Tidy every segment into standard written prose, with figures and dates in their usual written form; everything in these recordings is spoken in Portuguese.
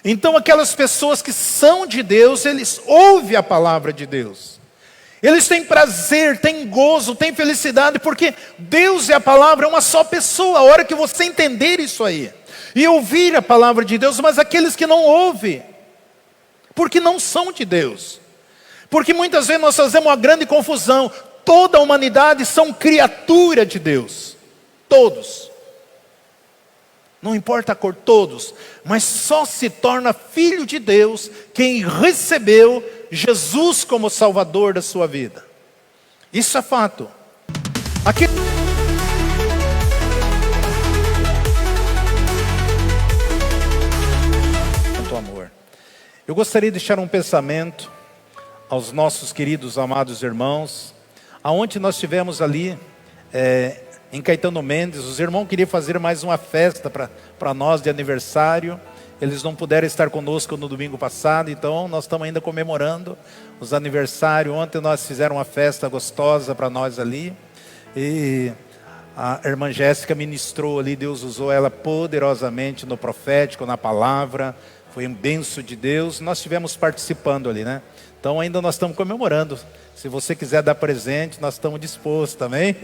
Então aquelas pessoas que são de Deus, eles ouvem a palavra de Deus. Eles têm prazer, têm gozo, têm felicidade, porque Deus e a palavra é uma só pessoa. A hora que você entender isso aí, e ouvir a palavra de Deus, mas aqueles que não ouvem, porque não são de Deus. Porque muitas vezes nós fazemos uma grande confusão. Toda a humanidade são criatura de Deus. Todos. Não importa a cor, todos. Mas só se torna filho de Deus quem recebeu Jesus como Salvador da sua vida. Isso é fato. Aqui... Quanto amor. Eu gostaria de deixar um pensamento aos nossos queridos, amados irmãos. Aonde nós tivemos ali... em Caetano Mendes, os irmãos queriam fazer mais uma festa para nós de aniversário. Eles não puderam estar conosco no domingo passado, então nós estamos ainda comemorando os aniversários. Ontem nós fizemos uma festa gostosa para nós ali. E a irmã Jéssica ministrou ali, Deus usou ela poderosamente no profético, na palavra. Foi um benção de Deus. Nós estivemos participando ali, né? Então ainda nós estamos comemorando. Se você quiser dar presente, nós estamos dispostos também.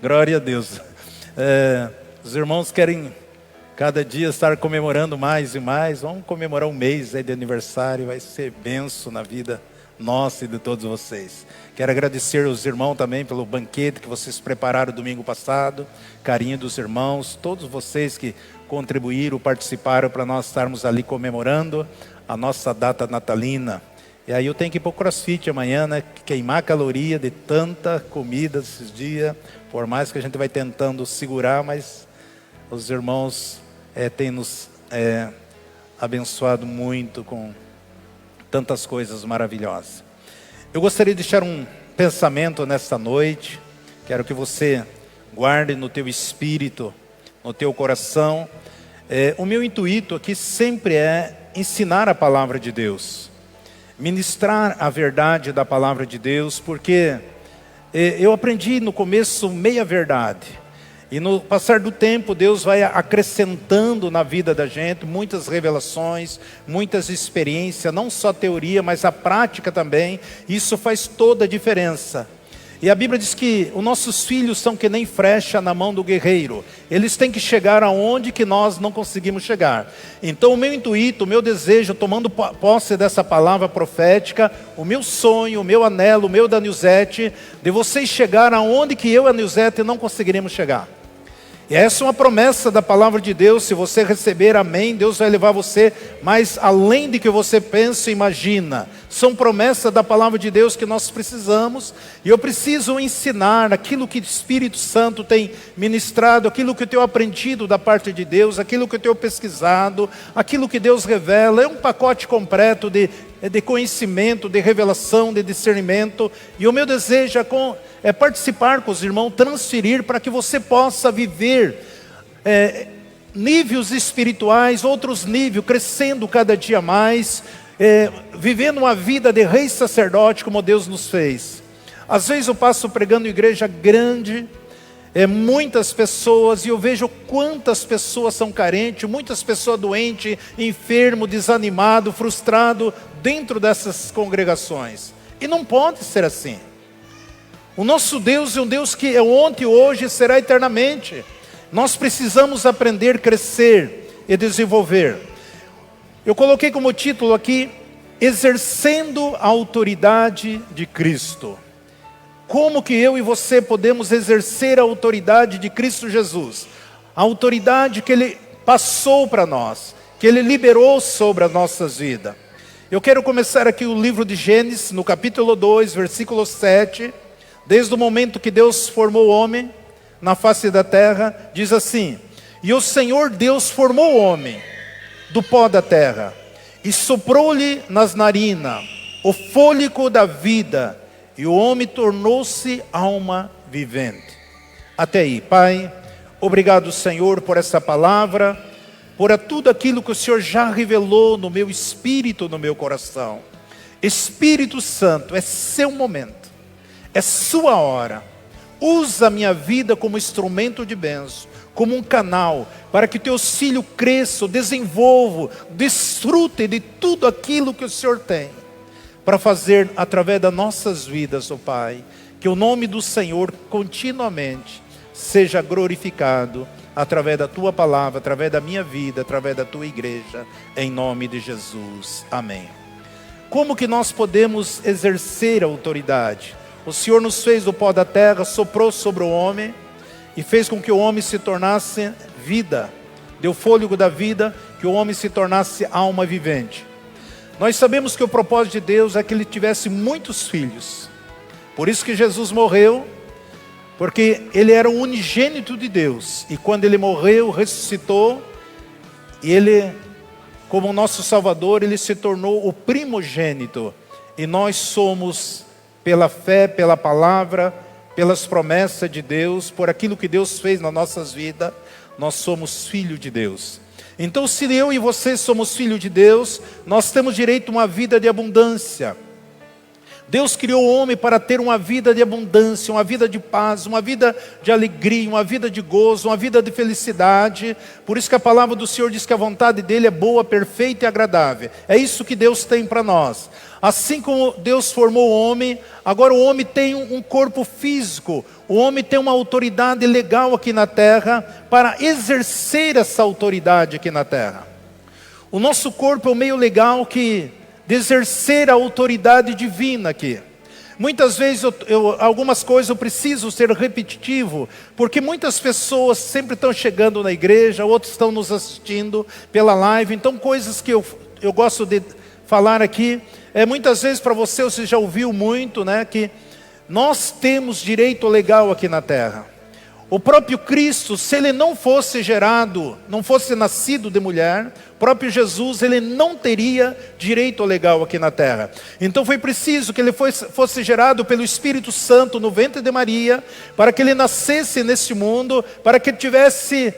Glória a Deus. Os irmãos querem cada dia estar comemorando mais e mais. Vamos comemorar um mês aí de aniversário. Vai ser benção na vida nossa e de todos vocês. Quero agradecer aos irmãos também pelo banquete que vocês prepararam domingo passado. Carinho dos irmãos. Todos vocês que contribuíram, participaram para nós estarmos ali comemorando a nossa data natalina. E aí eu tenho que ir para o CrossFit amanhã, né? Queimar a caloria de tanta comida esses dias. Por mais que a gente vai tentando segurar, mas os irmãos têm nos abençoado muito com tantas coisas maravilhosas. Eu gostaria de deixar um pensamento nesta noite. Quero que você guarde no teu espírito, no teu coração. O meu intuito aqui sempre é ensinar a palavra de Deus. Ministrar a verdade da palavra de Deus, porque eu aprendi no começo meia verdade. E no passar do tempo, Deus vai acrescentando na vida da gente muitas revelações, muitas experiências, não só teoria, mas a prática também. Isso faz toda a diferença. E a Bíblia diz que os nossos filhos são que nem flecha na mão do guerreiro. Eles têm que chegar aonde que nós não conseguimos chegar. Então o meu intuito, o meu desejo, tomando posse dessa palavra profética, o meu sonho, o meu anelo, o meu da Nilzete, de vocês chegar aonde que eu e a Nilzete não conseguiremos chegar. E essa é uma promessa da palavra de Deus. Se você receber, amém, Deus vai levar você mais além de que você pensa e imagina. São promessas da palavra de Deus que nós precisamos. E eu preciso ensinar aquilo que o Espírito Santo tem ministrado, aquilo que eu tenho aprendido da parte de Deus, aquilo que eu tenho pesquisado, aquilo que Deus revela. É um pacote completo de conhecimento, de revelação, de discernimento. E o meu desejo é participar com os irmãos, transferir para que você possa viver níveis espirituais, outros níveis, crescendo cada dia mais, vivendo uma vida de rei sacerdote como Deus nos fez. Às vezes eu passo pregando em igreja grande, muitas pessoas, e eu vejo quantas pessoas são carentes, muitas pessoas doentes, enfermos, desanimados, frustrados, dentro dessas congregações. E não pode ser assim. O nosso Deus é um Deus que é ontem, hoje e será eternamente. Nós precisamos aprender, crescer e desenvolver. Eu coloquei como título aqui, exercendo a autoridade de Cristo. Como que eu e você podemos exercer a autoridade de Cristo Jesus? A autoridade que Ele passou para nós, que Ele liberou sobre as nossas vidas. Eu quero começar aqui o livro de Gênesis, no capítulo 2, versículo 7. Desde o momento que Deus formou o homem na face da terra, diz assim: e o Senhor Deus formou o homem do pó da terra, e soprou-lhe nas narinas o fôlego da vida, e o homem tornou-se alma vivente. Até aí, Pai, obrigado, Senhor, por essa palavra, por tudo aquilo que o Senhor já revelou no meu espírito, no meu coração. Espírito Santo, é seu momento, é sua hora. Usa a minha vida como instrumento de bênção, como um canal, para que teus filhos cresçam, desenvolvam, desfrutem de tudo aquilo que o Senhor tem, para fazer através das nossas vidas, ó Pai. Que o nome do Senhor continuamente seja glorificado, através da Tua palavra, através da minha vida, através da Tua igreja, em nome de Jesus. Amém. Como que nós podemos exercer a autoridade? O Senhor nos fez do pó da terra, soprou sobre o homem e fez com que o homem se tornasse vida. Deu fôlego da vida, que o homem se tornasse alma vivente. Nós sabemos que o propósito de Deus é que ele tivesse muitos filhos. Por isso que Jesus morreu, porque ele era o unigênito de Deus. E quando ele morreu, ressuscitou, e ele, como nosso Salvador, ele se tornou o primogênito. E nós somos, pela fé, pela palavra, pelas promessas de Deus, por aquilo que Deus fez nas nossas vidas, nós somos filhos de Deus. Então, se eu e você somos filhos de Deus, nós temos direito a uma vida de abundância. Deus criou o homem para ter uma vida de abundância, uma vida de paz, uma vida de alegria, uma vida de gozo, uma vida de felicidade. Por isso que a palavra do Senhor diz que a vontade dele é boa, perfeita e agradável. É isso que Deus tem para nós. Assim como Deus formou o homem, agora o homem tem um corpo físico. O homem tem uma autoridade legal aqui na terra para exercer essa autoridade aqui na terra. O nosso corpo é um meio legal de exercer a autoridade divina aqui. Muitas vezes, algumas coisas eu preciso ser repetitivo, porque muitas pessoas sempre estão chegando na igreja, outros estão nos assistindo pela live. Então, coisas que eu gosto de falar aqui, muitas vezes para você já ouviu muito, né, que nós temos direito legal aqui na terra. O próprio Cristo, se ele não fosse gerado, não fosse nascido de mulher, o próprio Jesus, ele não teria direito legal aqui na terra. Então foi preciso que ele fosse gerado pelo Espírito Santo no ventre de Maria, para que ele nascesse neste mundo, para que ele tivesse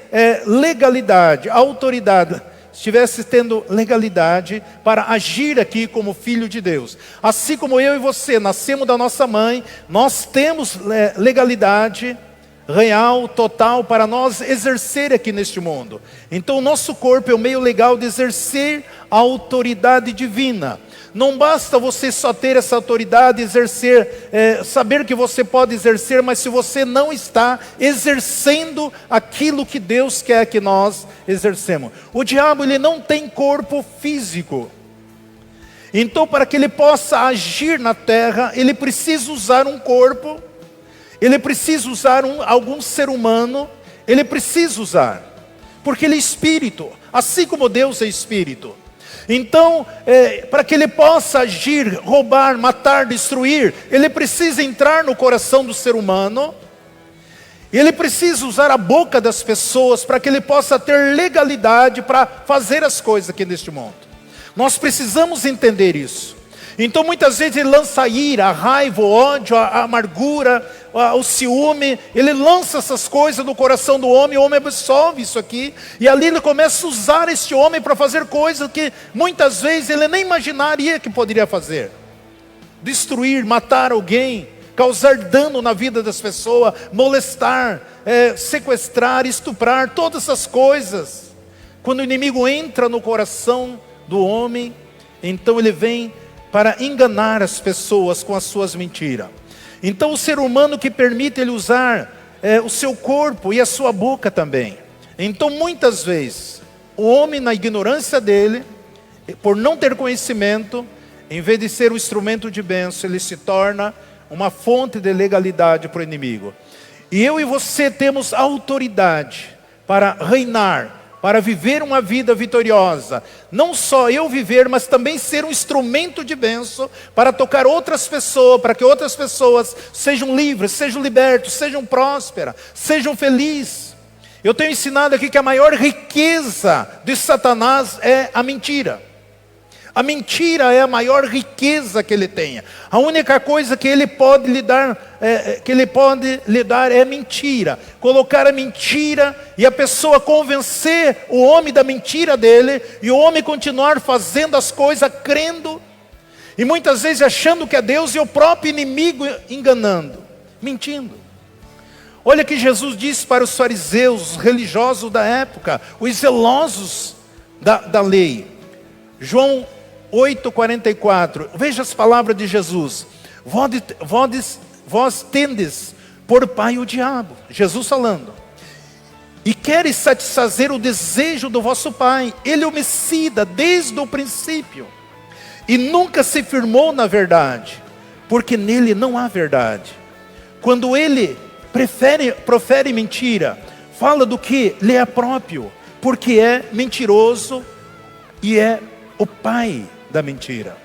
legalidade, autoridade, estivesse tendo legalidade para agir aqui como filho de Deus. Assim como eu e você nascemos da nossa mãe, nós temos legalidade real, total, para nós exercer aqui neste mundo. Então o nosso corpo é o meio legal de exercer a autoridade divina. Não basta você só ter essa autoridade, exercer, saber que você pode exercer, mas se você não está exercendo aquilo que Deus quer que nós exercemos. O diabo, ele não tem corpo físico. Então, para que ele possa agir na terra, ele precisa usar um corpo. Ele precisa usar algum ser humano, ele precisa usar, porque ele é espírito, assim como Deus é espírito. Então, para que ele possa agir, roubar, matar, destruir, ele precisa entrar no coração do ser humano, e ele precisa usar a boca das pessoas, para que ele possa ter legalidade para fazer as coisas aqui neste mundo. Nós precisamos entender isso. Então muitas vezes ele lança a ira, a raiva, o ódio, a amargura, o ciúme. Ele lança essas coisas no coração do homem, o homem absorve isso aqui. E ali ele começa a usar este homem para fazer coisas que muitas vezes ele nem imaginaria que poderia fazer. Destruir, matar alguém, causar dano na vida das pessoas, molestar, sequestrar, estuprar, todas essas coisas. Quando o inimigo entra no coração do homem, então ele vem para enganar as pessoas com as suas mentiras. Então o ser humano que permite ele usar o seu corpo e a sua boca também. Então muitas vezes, o homem na ignorância dele, por não ter conhecimento, em vez de ser um instrumento de bênção, ele se torna uma fonte de legalidade para o inimigo. E eu e você temos autoridade para reinar, para viver uma vida vitoriosa. Não só eu viver, mas também ser um instrumento de bênção para tocar outras pessoas, para que outras pessoas sejam livres, sejam libertos, sejam prósperas, sejam felizes. Eu tenho ensinado aqui que a maior riqueza de Satanás é a mentira. A mentira é a maior riqueza que ele tenha. A única coisa que ele pode lhe dar, é mentira. Colocar a mentira e a pessoa convencer o homem da mentira dele, e o homem continuar fazendo as coisas, crendo, e muitas vezes achando que é Deus, e o próprio inimigo enganando, mentindo. Olha que Jesus disse para os fariseus, os religiosos da época, os zelosos da lei. João 8,44. Veja as palavras de Jesus. Vós tendes por pai o diabo. Jesus falando. E queres satisfazer o desejo do vosso pai. Ele é homicida desde o princípio. E nunca se firmou na verdade. Porque nele não há verdade. Quando ele profere mentira, fala do que lhe é próprio. Porque é mentiroso e é o pai da mentira.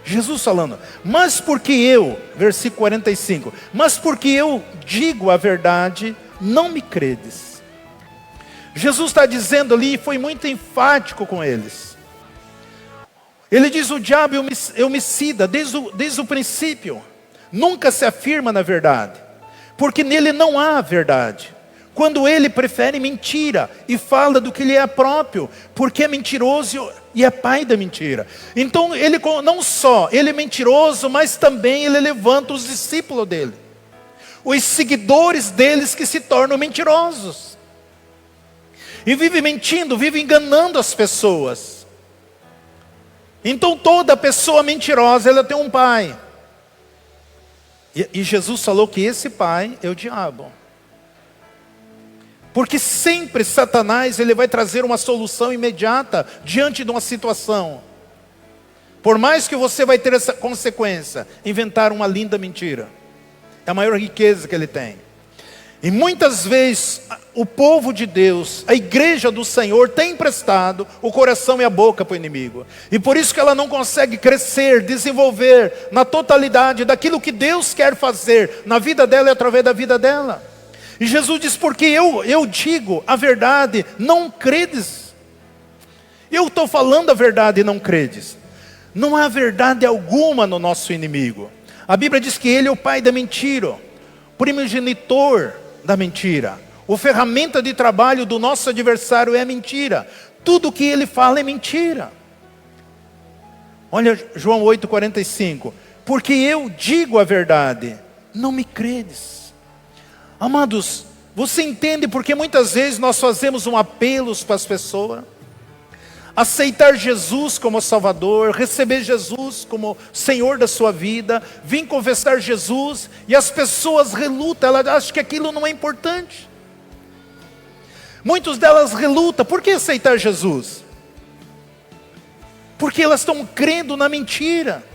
Jesus falando, mas porque eu, versículo 45, mas porque eu digo a verdade, não me credes. Jesus está dizendo ali, e foi muito enfático com eles. Ele diz, o diabo é homicida desde o princípio. Nunca se afirma na verdade, porque nele não há verdade. Quando ele prefere mentira e fala do que lhe é próprio, porque é mentiroso e é pai da mentira. Então ele não só ele é mentiroso, mas também ele levanta os discípulos dele, os seguidores deles que se tornam mentirosos. E vive mentindo, vive enganando as pessoas. Então toda pessoa mentirosa, ela tem um pai. E Jesus falou que esse pai é o diabo. Porque sempre Satanás, ele vai trazer uma solução imediata diante de uma situação. Por mais que você vai ter essa consequência, inventar uma linda mentira. É a maior riqueza que ele tem. E muitas vezes, o povo de Deus, a igreja do Senhor, tem emprestado o coração e a boca para o inimigo. E por isso que ela não consegue crescer, desenvolver na totalidade daquilo que Deus quer fazer na vida dela e através da vida dela. E Jesus diz, porque eu digo a verdade, não credes. Eu estou falando a verdade e não credes. Não há verdade alguma no nosso inimigo. A Bíblia diz que ele é o pai da mentira, o primogenitor da mentira. O ferramenta de trabalho do nosso adversário é a mentira. Tudo que ele fala é mentira. Olha João 8,45. Porque eu digo a verdade, não me credes. Amados, você entende porque muitas vezes nós fazemos um apelo para as pessoas? Aceitar Jesus como Salvador, receber Jesus como Senhor da sua vida, vir confessar Jesus, e as pessoas relutam, elas acham que aquilo não é importante. Muitas delas relutam, por que aceitar Jesus? Porque elas estão crendo na mentira.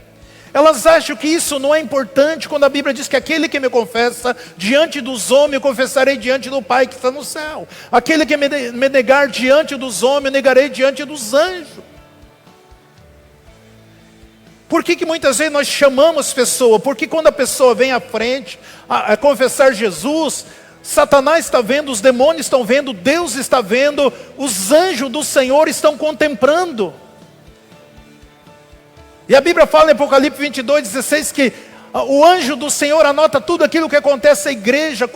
Elas acham que isso não é importante, quando a Bíblia diz que aquele que me confessa diante dos homens, eu confessarei diante do Pai que está no céu. Aquele que me negar diante dos homens, eu negarei diante dos anjos. Por que muitas vezes nós chamamos pessoa? Porque quando a pessoa vem à frente a confessar Jesus, Satanás está vendo, os demônios estão vendo, Deus está vendo, os anjos do Senhor estão contemplando. E a Bíblia fala em Apocalipse 22,16 que o anjo do Senhor anota tudo aquilo que acontece na igreja.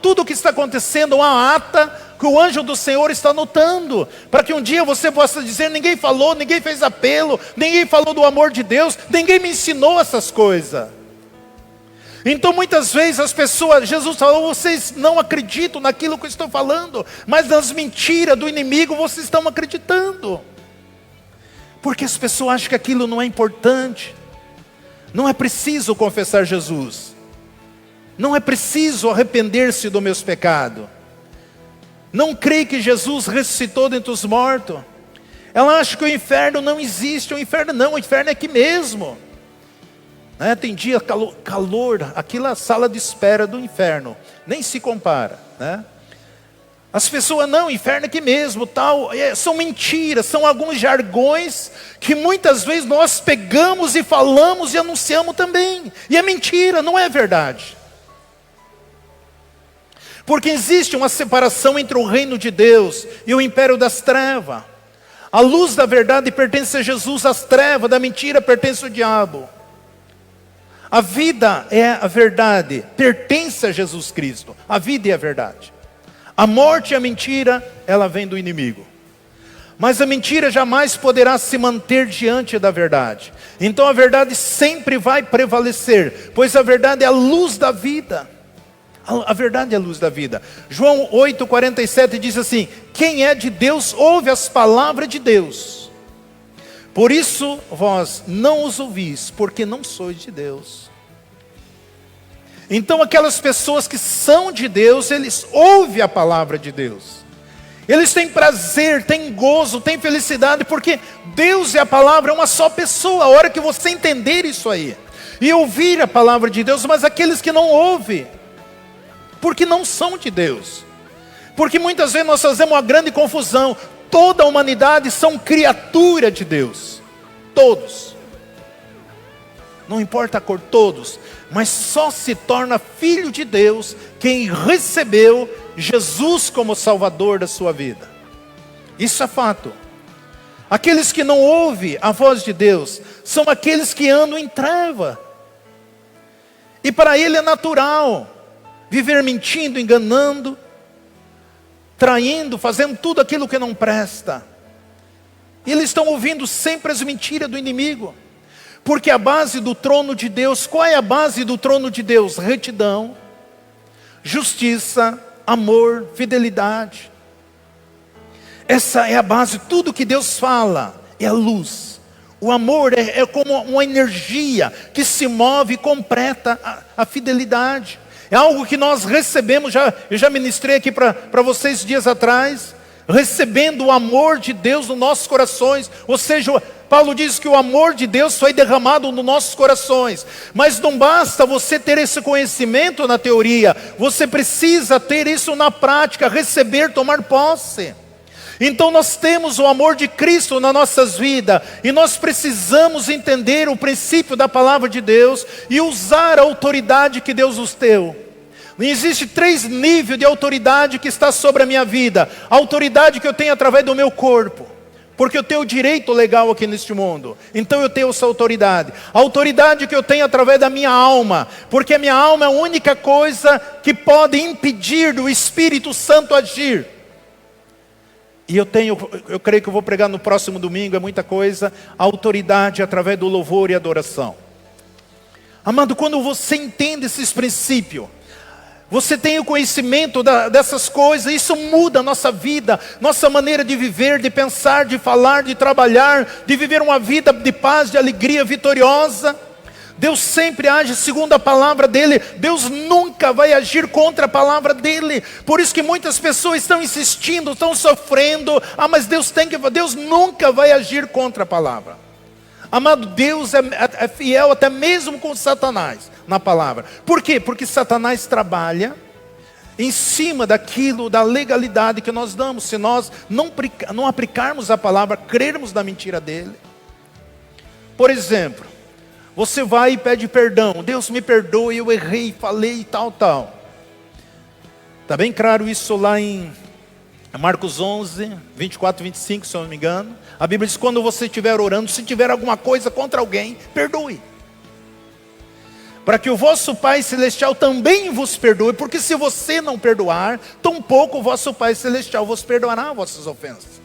Tudo o que está acontecendo, uma ata que o anjo do Senhor está anotando. Para que um dia você possa dizer, ninguém falou, ninguém fez apelo, ninguém falou do amor de Deus, ninguém me ensinou essas coisas. Então muitas vezes as pessoas, Jesus falou, vocês não acreditam naquilo que eu estou falando, mas nas mentiras do inimigo vocês estão acreditando. Porque as pessoas acham que aquilo não é importante. Não é preciso confessar Jesus. Não é preciso arrepender-se dos meus pecados. Não creio que Jesus ressuscitou dentre os mortos. Ela acha que o inferno não existe. O inferno não, o inferno é aqui mesmo. Tem dia calor, aquilo é a sala de espera do inferno. Nem se compara, né? As pessoas, não, inferno aqui mesmo, tal, são mentiras, são alguns jargões que muitas vezes nós pegamos e falamos e anunciamos também. E é mentira, não é verdade. Porque existe uma separação entre o reino de Deus e o império das trevas. A luz da verdade pertence a Jesus, as trevas da mentira pertence ao diabo. A vida é a verdade, pertence a Jesus Cristo. A vida é a verdade. A morte e a mentira, ela vem do inimigo. Mas a mentira jamais poderá se manter diante da verdade. Então a verdade sempre vai prevalecer, pois a verdade é a luz da vida. A verdade é a luz da vida. João 8,47 diz assim: quem é de Deus ouve as palavras de Deus. Por isso vós não os ouvis, porque não sois de Deus. Então aquelas pessoas que são de Deus, eles ouvem a palavra de Deus. Eles têm prazer, têm gozo, têm felicidade, porque Deus e a palavra é uma só pessoa. A hora que você entender isso aí, e ouvir a palavra de Deus, mas aqueles que não ouvem, porque não são de Deus. Porque muitas vezes nós fazemos uma grande confusão. Toda a humanidade são criatura de Deus. Todos. Não importa a cor, todos. Mas só se torna filho de Deus quem recebeu Jesus como Salvador da sua vida. Isso é fato. Aqueles que não ouvem a voz de Deus são aqueles que andam em treva. E para ele é natural viver mentindo, enganando, traindo, fazendo tudo aquilo que não presta. E eles estão ouvindo sempre as mentiras do inimigo. Porque a base do trono de Deus, qual é a base do trono de Deus? Retidão, justiça, amor, fidelidade. Essa é a base. Tudo que Deus fala é a luz. O amor é como uma energia que se move e completa a fidelidade. É algo que nós recebemos, eu já ministrei aqui para vocês dias atrás, recebendo o amor de Deus nos nossos corações. Ou seja, Paulo diz que o amor de Deus foi derramado nos nossos corações. Mas não basta você ter esse conhecimento na teoria, você precisa ter isso na prática, receber, tomar posse. Então nós temos o amor de Cristo nas nossas vidas, e nós precisamos entender o princípio da palavra de Deus, e usar a autoridade que Deus nos deu. Existem 3 níveis de autoridade que está sobre a minha vida. A autoridade que eu tenho através do meu corpo, porque eu tenho direito legal aqui neste mundo, então eu tenho essa autoridade. A autoridade que eu tenho através da minha alma, porque a minha alma é a única coisa que pode impedir do Espírito Santo agir. E eu creio que eu vou pregar no próximo domingo, é muita coisa, a autoridade através do louvor e adoração. Amado, quando você entende esses princípios, você tem o conhecimento dessas coisas, isso muda a nossa vida, nossa maneira de viver, de pensar, de falar, de trabalhar, de viver uma vida de paz, de alegria vitoriosa. Deus sempre age segundo a palavra dEle. Deus nunca vai agir contra a palavra dEle. Por isso que muitas pessoas estão insistindo, estão sofrendo. Mas Deus nunca vai agir contra a palavra. Amado, Deus é fiel até mesmo com Satanás na palavra. Por quê? Porque Satanás trabalha em cima daquilo, da legalidade que nós damos. Se nós não aplicarmos a palavra, crermos na mentira dele. Por exemplo, você vai e pede perdão. Deus me perdoe, eu errei, falei tal. Está bem claro isso lá em Marcos 11, 24, 25, se eu não me engano. A Bíblia diz, quando você estiver orando, se tiver alguma coisa contra alguém, perdoe. Para que o vosso Pai Celestial também vos perdoe. Porque se você não perdoar, tampouco o vosso Pai Celestial vos perdoará as vossas ofensas.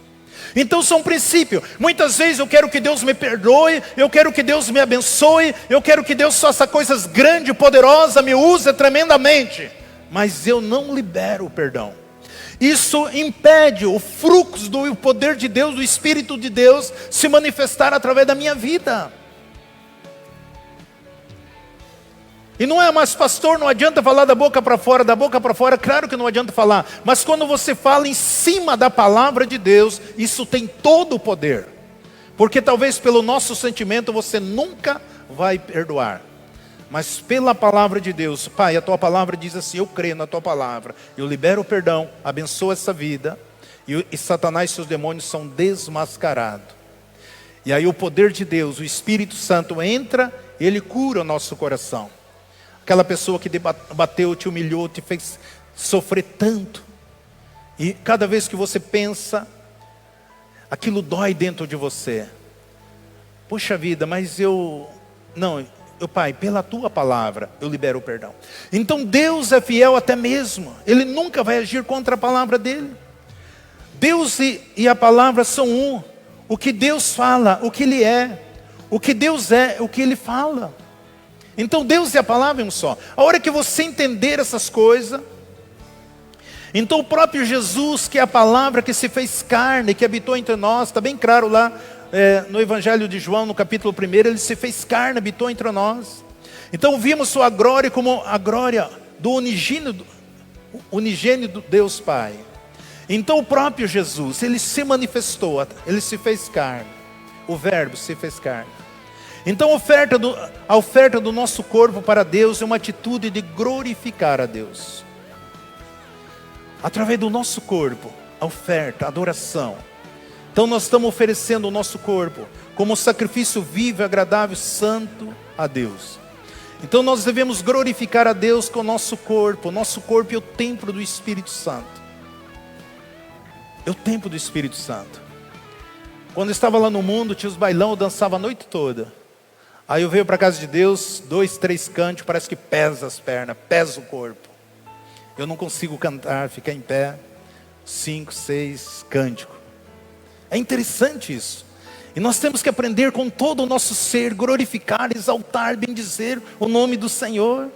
Então são princípios. Muitas vezes eu quero que Deus me perdoe, eu quero que Deus me abençoe, eu quero que Deus faça coisas grandes, poderosas, me use tremendamente. Mas eu não libero o perdão. Isso impede o fluxo do poder de Deus, do Espírito de Deus, se manifestar através da minha vida. E não é mais, pastor, não adianta falar da boca para fora, claro que não adianta falar. Mas quando você fala em cima da palavra de Deus, isso tem todo o poder. Porque talvez pelo nosso sentimento você nunca vai perdoar. Mas pela palavra de Deus, Pai, a tua palavra diz assim, eu creio na tua palavra, eu libero o perdão, abençoa essa vida, e Satanás e seus demônios são desmascarados. E aí o poder de Deus, o Espírito Santo entra, ele cura o nosso coração. Aquela pessoa que bateu, te humilhou, te fez sofrer tanto. E cada vez que você pensa, aquilo dói dentro de você. Puxa vida, mas Pai, pela tua palavra, eu libero o perdão. Então Deus é fiel até mesmo. Ele nunca vai agir contra a palavra dele. Deus e a palavra são um. O que Deus fala, o que Ele é. O que Deus é, o que Ele fala. Então Deus e a palavra é um só. A hora que você entender essas coisas, então o próprio Jesus, que é a palavra que se fez carne, que habitou entre nós, está bem claro lá no Evangelho de João, no capítulo 1, ele se fez carne, habitou entre nós. Então vimos sua glória como a glória do unigênito Deus Pai. Então o próprio Jesus, ele se manifestou, ele se fez carne, o verbo se fez carne. Então a oferta do nosso corpo para Deus é uma atitude de glorificar a Deus. Através do nosso corpo, a oferta, a adoração. Então nós estamos oferecendo o nosso corpo como sacrifício vivo, agradável, santo a Deus. Então nós devemos glorificar a Deus com o nosso corpo. O nosso corpo é o templo do Espírito Santo. É o templo do Espírito Santo. Quando eu estava lá no mundo, tinha os bailão, eu dançava a noite toda. Aí eu venho para a casa de Deus, 2, 3 cânticos, parece que pesa as pernas, pesa o corpo. Eu não consigo cantar, ficar em pé, 5, 6 cânticos. É interessante isso. E nós temos que aprender com todo o nosso ser, glorificar, exaltar, bendizer o nome do Senhor.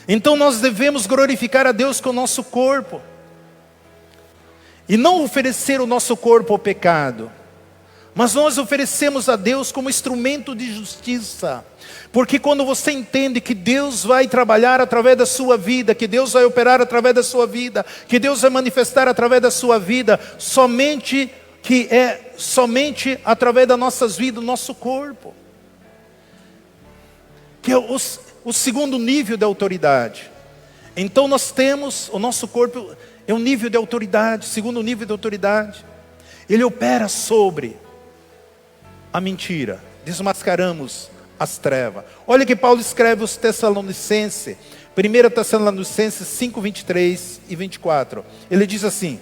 Então nós devemos glorificar a Deus com o nosso corpo. E não oferecer o nosso corpo ao pecado. Mas nós oferecemos a Deus como instrumento de justiça. Porque quando você entende que Deus vai trabalhar através da sua vida, que Deus vai operar através da sua vida, que Deus vai manifestar através da sua vida, somente através das nossas vidas, do nosso corpo. Que é o segundo nível de autoridade. Então nós temos, o nosso corpo é um nível de autoridade, segundo nível de autoridade. Ele opera sobre a mentira, desmascaramos as trevas. Olha que Paulo escreve aos Tessalonicenses, 1 Tessalonicenses 5, 23 e 24. Ele diz assim: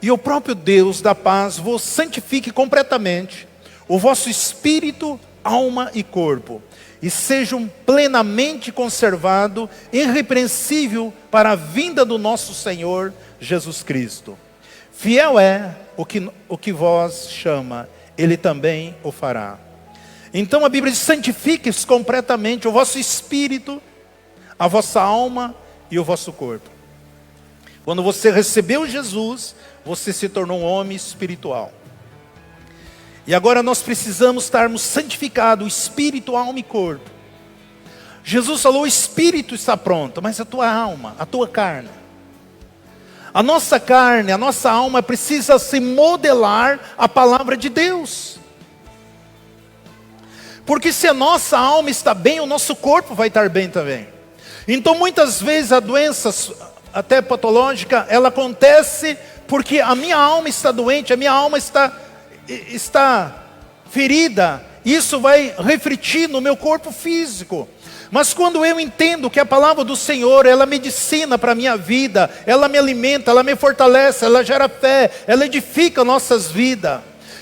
e o próprio Deus da paz vos santifique completamente, o vosso espírito, alma e corpo, e sejam plenamente conservados, irrepreensível para a vinda do nosso Senhor Jesus Cristo. Fiel é o que vos chama, Ele também o fará. Então a Bíblia diz: santifique-se completamente o vosso espírito, a vossa alma e o vosso corpo. Quando você recebeu Jesus, você se tornou um homem espiritual. E agora nós precisamos estarmos santificados, espírito, alma e corpo. Jesus falou: o espírito está pronto, mas a tua alma, a tua carne. A nossa carne, a nossa alma precisa se modelar a palavra de Deus. Porque se a nossa alma está bem, o nosso corpo vai estar bem também. Então muitas vezes a doença, até patológica, ela acontece porque a minha alma está doente, a minha alma está ferida. Isso vai refletir no meu corpo físico. Mas quando eu entendo que a palavra do Senhor, ela me ensina para a minha vida, ela me alimenta, ela me fortalece, ela gera fé, ela edifica nossas vidas.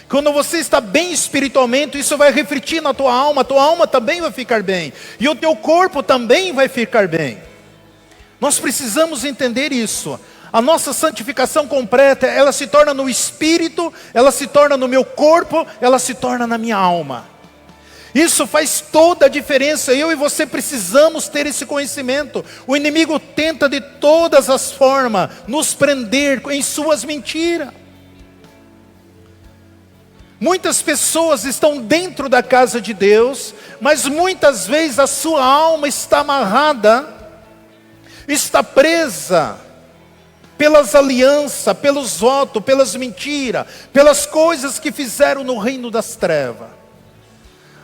Quando você está bem espiritualmente, isso vai refletir na tua alma também vai ficar bem. E o teu corpo também vai ficar bem. Nós precisamos entender isso. A nossa santificação completa, ela se torna no espírito, ela se torna no meu corpo, ela se torna na minha alma. Isso faz toda a diferença. Eu e você precisamos ter esse conhecimento. O inimigo tenta de todas as formas nos prender em suas mentiras. Muitas pessoas estão dentro da casa de Deus, mas muitas vezes a sua alma está amarrada, está presa pelas alianças, pelos votos, pelas mentiras, pelas coisas que fizeram no reino das trevas.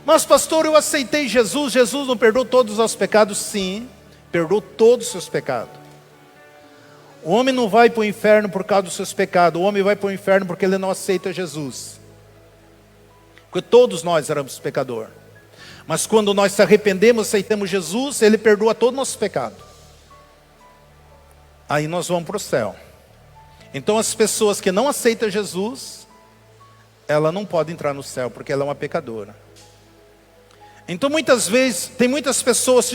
Mas pastor, eu aceitei Jesus, Jesus não perdoou todos os nossos pecados? Sim, perdoou todos os seus pecados. O homem não vai para o inferno por causa dos seus pecados, o homem vai para o inferno porque ele não aceita Jesus. Porque todos nós éramos pecadores. Mas quando nós se arrependemos, aceitamos Jesus, Ele perdoa todo o nosso pecado. Aí nós vamos para o céu. Então as pessoas que não aceitam Jesus, ela não pode entrar no céu, porque ela é uma pecadora. Então muitas vezes, tem muitas pessoas,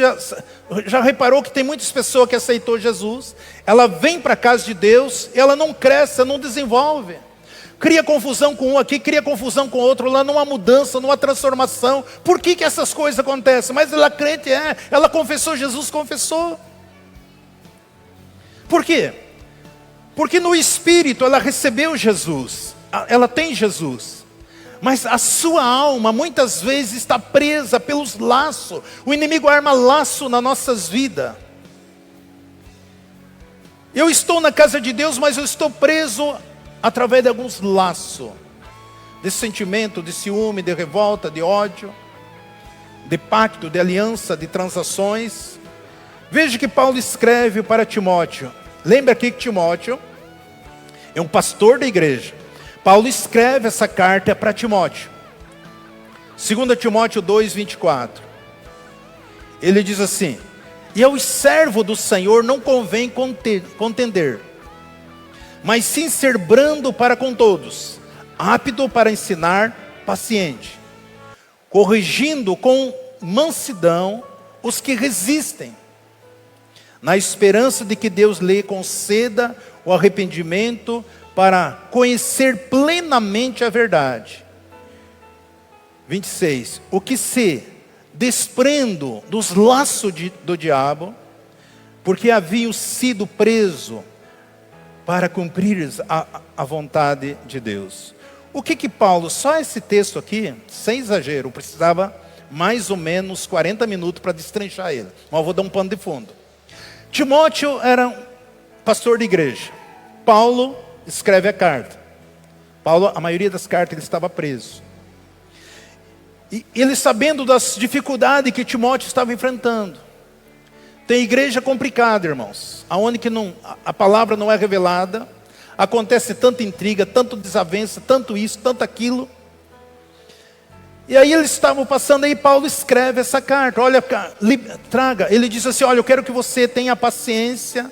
já reparou que tem muitas pessoas que aceitou Jesus, ela vem para a casa de Deus, ela não cresce, não desenvolve. cria confusão com um aqui, cria confusão com outro lá, numa mudança, numa transformação. Por que essas coisas acontecem? Mas ela crente ela confessou, Jesus confessou. Por quê? Porque no Espírito ela recebeu Jesus, ela tem Jesus. Mas a sua alma muitas vezes está presa pelos laços. O inimigo arma laço nas nossas vidas. Eu estou na casa de Deus, mas eu estou preso através de alguns laços. De sentimento, de ciúme, de revolta, de ódio, de pacto, de aliança, de transações. Veja que Paulo escreve para Timóteo. Lembra aqui que Timóteo é um pastor da igreja. Paulo escreve essa carta para Timóteo. 2 Timóteo 2, 24. Ele diz assim: e ao servo do Senhor não convém contender, mas sim ser brando para com todos, apto para ensinar, paciente, corrigindo com mansidão os que resistem, na esperança de que Deus lhe conceda o arrependimento para conhecer plenamente a verdade. 26. O que se desprendo dos laços do diabo, porque haviam sido preso para cumprir a vontade de Deus. O que Paulo, só esse texto aqui, sem exagero, precisava mais ou menos 40 minutos para destrinchar ele. Mas eu vou dar um pano de fundo. Timóteo era um pastor de igreja. Paulo escreve a carta. Paulo, a maioria das cartas, ele estava preso. E ele sabendo das dificuldades que Timóteo estava enfrentando. Tem igreja complicada, irmãos, aonde que a palavra não é revelada, acontece tanta intriga, tanto desavença, tanto isso, tanto aquilo. E aí eles estavam passando aí, Paulo escreve essa carta, olha, traga, ele diz assim: olha, eu quero que você tenha paciência,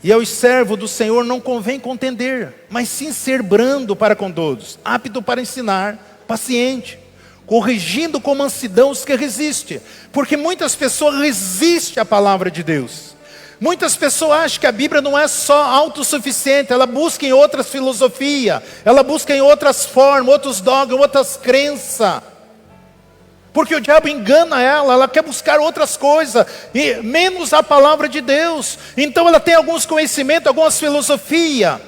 e aos servos do Senhor não convém contender, mas sim ser brando para com todos, apto para ensinar, paciente, corrigindo com mansidão os que resistem, porque muitas pessoas resistem à palavra de Deus. Muitas pessoas acham que a Bíblia não é só autossuficiente, ela busca em outras filosofias, ela busca em outras formas, outros dogmas, outras crenças. Porque o diabo engana ela quer buscar outras coisas, e menos a palavra de Deus. Então ela tem alguns conhecimentos, algumas filosofias